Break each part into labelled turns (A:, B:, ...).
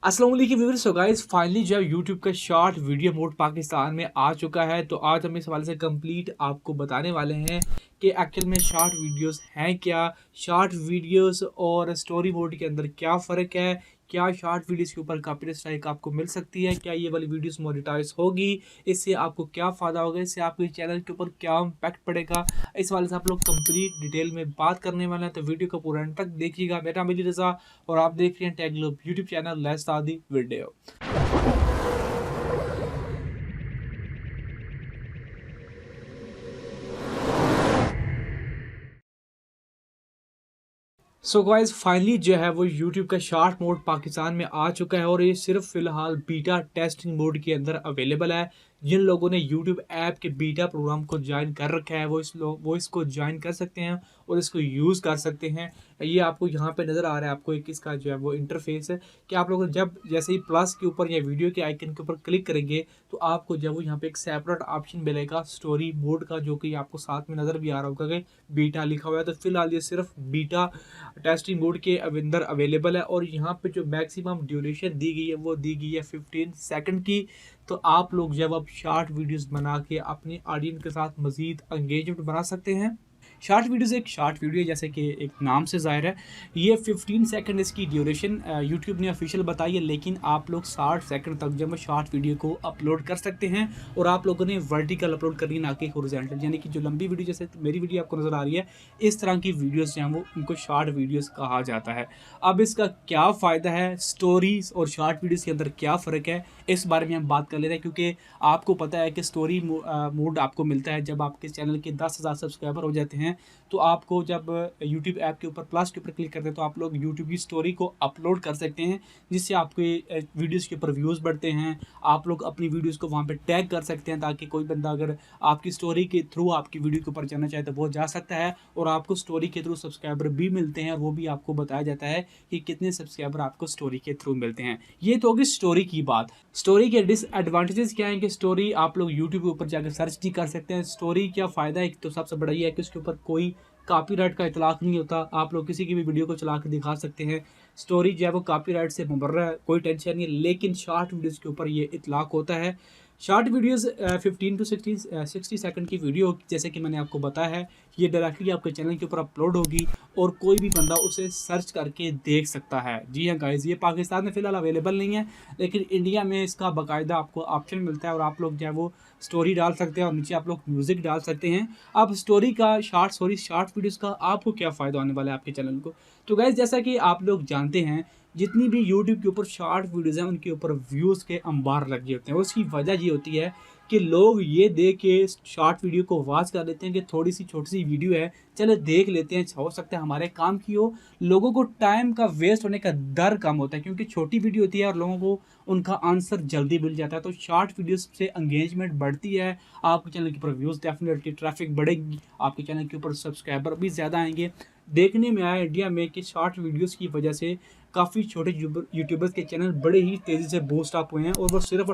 A: अस्सलाम वालेकुम व्यूअर्स। सो guys finally जो है यूट्यूब का शॉर्ट वीडियो मोड पाकिस्तान में आ चुका है। तो आज हम इस हवाले से कंप्लीट आपको बताने वाले हैं कि एक्चुअल में शॉर्ट वीडियोस हैं क्या, शॉर्ट वीडियोस और स्टोरी मोड के अंदर क्या फ़र्क है, क्या शॉर्ट वीडियोस के ऊपर कॉपीराइट स्ट्राइक आपको मिल सकती है, क्या ये वाली वीडियोस मोनेटाइज होगी, इससे आपको क्या फ़ायदा होगा, इससे आपके चैनल के ऊपर क्या इम्पैक्ट पड़ेगा, इस वाले से आप लोग कंप्लीट डिटेल में बात करने वाले हैं। तो वीडियो को पूरा एंड तक देखिएगा। मेरा नाम अली रज़ा और आप देख रहे हैं Tech Globe YouTube channel. Let's start the video. So guys finally जो है वो यूट्यूब का शॉर्ट मोड पाकिस्तान में आ चुका है और ये सिर्फ फिलहाल बीटा टेस्टिंग मोड के अंदर अवेलेबल है। जिन लोगों ने यूट्यूब ऐप के बीटा प्रोग्राम को ज्वाइन कर रखा है वो इसको ज्वाइन कर सकते हैं और इसको यूज़ कर सकते हैं। ये आपको यहाँ पे नज़र आ रहा है, आपको एक इसका जो है वो इंटरफेस है कि आप लोग जब जैसे ही प्लस के ऊपर या वीडियो के आइकन के ऊपर क्लिक करेंगे तो आपको जो है वो यहाँ पे एक सेपरेट ऑप्शन मिलेगा स्टोरी मोड का, जो कि आपको साथ में नज़र भी आ रहा होगा कि बीटा लिखा हुआ है। तो फिलहाल ये सिर्फ बीटा टेस्टिंग मोड के अंदर अवेलेबल है और यहाँ पे जो मैक्सिमम ड्यूरेशन दी गई है वो दी गई है 15 सेकंड की। तो आप लोग जब आप शॉर्ट वीडियोस बना के अपनी ऑडियंस के साथ मज़ीद एंगेजमेंट बना सकते हैं। शॉर्ट वीडियोस एक शॉर्ट वीडियो जैसे कि एक नाम से ज़ाहिर है, ये 15 सेकंड इसकी ड्यूरेशन यूट्यूब ने ऑफिशियल बताई है, लेकिन आप लोग 60 सेकंड तक जब शॉर्ट वीडियो को अपलोड कर सकते हैं। और आप लोगों ने वर्टिकल अपलोड करनी, ना कि हॉरिजॉन्टल, यानी कि जो लंबी वीडियो जैसे मेरी वीडियो आपको नज़र आ रही है, इस तरह की वीडियोस जो हैं वो उनको शॉर्ट वीडियोस कहा जाता है। अब इसका क्या फ़ायदा है, स्टोरीज़ और शॉर्ट वीडियोज़ के अंदर क्या फ़र्क है, इस बारे में हम बात कर ले रहे हैं। क्योंकि आपको पता है कि स्टोरी मोड आपको मिलता है जब आपके चैनल के 10,000 सब्सक्राइबर हो जाते हैं। तो आपको जब यूट्यूब ऐप के ऊपर प्लस के ऊपर क्लिक करते हैं तो आप लोग यूट्यूब की स्टोरी को अपलोड कर सकते हैं, जिससे आपके वीडियोज़ के ऊपर व्यूज़ बढ़ते हैं। आप लोग अपनी वीडियोज़ को वहाँ पे टैग कर सकते हैं ताकि कोई बंदा अगर आपकी स्टोरी के थ्रू आपकी वीडियो के ऊपर जाना चाहे तो वो जा सकता है। और आपको स्टोरी के थ्रू सब्सक्राइबर भी मिलते हैं और वो भी आपको बताया जाता है कि कितने सब्सक्राइबर आपको स्टोरी के थ्रू मिलते हैं। ये तो होगी स्टोरी की बात। स्टोरी के डिसएडवांटेजेस क्या हैं कि स्टोरी आप लोग यूट्यूब के ऊपर जाकर सर्च नहीं कर सकते हैं। स्टोरी क्या फ़ायदा है, तो सबसे बड़ा ये है कि उसके ऊपर कोई कॉपीराइट का इतलाक नहीं होता। आप लोग किसी की भी वीडियो को चला के दिखा सकते हैं। स्टोरी जो है वो कॉपीराइट से मुबर्रा है, कोई टेंशन नहीं है। लेकिन शॉर्ट वीडियोज़ के ऊपर ये इतलाक होता है। शॉर्ट वीडियोज़ 15 टू 60 सेकंड की वीडियो जैसे कि मैंने आपको बताया है, ये डायरेक्टली आपके चैनल के ऊपर अपलोड होगी और कोई भी बंदा उसे सर्च करके देख सकता है। जी हाँ गाइज़, ये पाकिस्तान में फ़िलहाल अवेलेबल नहीं है, लेकिन इंडिया में इसका बाकायदा आपको ऑप्शन मिलता है और आप लोग जो है वो स्टोरी डाल सकते हैं और नीचे आप लोग म्यूज़िक डाल सकते हैं। अब स्टोरी का शॉर्ट वीडियोज़ का आपको क्या फ़ायदा होने वाला है आपके चैनल को। तो गाइज़ जैसा कि आप लोग जानते हैं, जितनी भी यूट्यूब के ऊपर शॉर्ट वीडियोज़ हैं उनके ऊपर व्यूज़ के अंबार लगे होते हैं। उसकी वजह ये होती है कि लोग ये देख के शॉर्ट वीडियो को वॉच कर लेते हैं कि थोड़ी सी छोटी सी वीडियो है, चलो देख लेते हैं, हो सकता है हमारे काम की हो। लोगों को टाइम का वेस्ट होने का डर कम होता है क्योंकि छोटी वीडियो होती है और लोगों को उनका आंसर जल्दी मिल जाता है। तो शॉर्ट वीडियोस से एंगेजमेंट बढ़ती है, आपके चैनल के ऊपर व्यूज़ डेफिनेटली, ट्रैफिक बढ़ेगी, आपके चैनल के ऊपर सब्सक्राइबर भी ज़्यादा आएंगे। देखने में आया इंडिया में कि शॉर्ट वीडियोस की वजह से काफ़ी छोटे यूट्यूबर्स के चैनल बड़े ही तेज़ी से बूस्ट अप हुए हैं और सिर्फ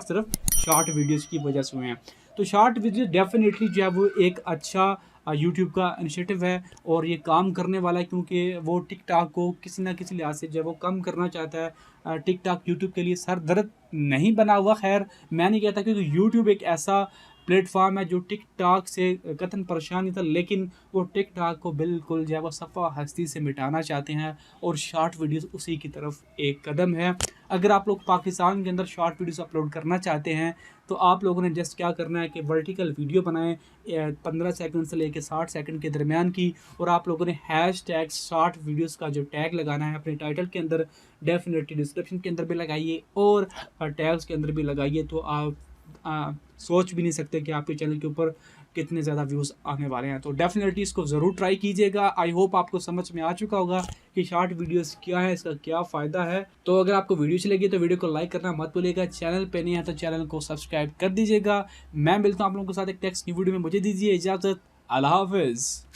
A: शॉर्ट वीडियोस की वजह से हुए हैं। तो शॉर्ट वीडियो डेफिनेटली जो है वो एक अच्छा यूट्यूब का इनिशिएटिव है और ये काम करने वाला है, क्योंकि वो टिकटॉक को किसी ना किसी लिहाज से जब वो कम करना चाहता है। टिकटॉक यूट्यूब के लिए सर दर्द नहीं बना हुआ, खैर मैं नहीं कहता, क्योंकि यूट्यूब एक ऐसा प्लेटफॉर्म है जो टिकटॉक से कतन परेशान नहीं था, लेकिन वो टिकटॉक को बिल्कुल जो है वो सफ़ा हस्ती से मिटाना चाहते हैं और शॉर्ट वीडियोस उसी की तरफ एक कदम है। अगर आप लोग पाकिस्तान के अंदर शॉर्ट वीडियोस अपलोड करना चाहते हैं तो आप लोगों ने जस्ट क्या करना है कि वर्टिकल वीडियो बनाएं 15 सेकंड से लेकर 60 सेकंड के दरमियान की, और आप लोगों ने हैश टैग शॉर्ट वीडियोज़ का जो टैग लगाना है अपने टाइटल के अंदर, डेफिनेटली डिस्क्रिप्शन के अंदर भी लगाइए और टैग्स के अंदर भी लगाइए। तो आप सोच भी नहीं सकते कि आपके चैनल के ऊपर कितने ज़्यादा व्यूज़ आने वाले हैं। तो डेफिनेटली इसको ज़रूर ट्राई कीजिएगा। आई होप आपको समझ में आ चुका होगा कि शॉर्ट वीडियोस क्या है, इसका क्या फ़ायदा है। तो अगर आपको वीडियो अच्छी लगी तो वीडियो को लाइक करना मत भूलिएगा, चैनल पे नहीं है तो चैनल को सब्सक्राइब कर दीजिएगा। मैं मिलता हूँ आप लोगों के साथ एक नेक्स्ट न्यू वीडियो में, मुझे दीजिए इजाज़त। अल्लाह हाफ़िज़।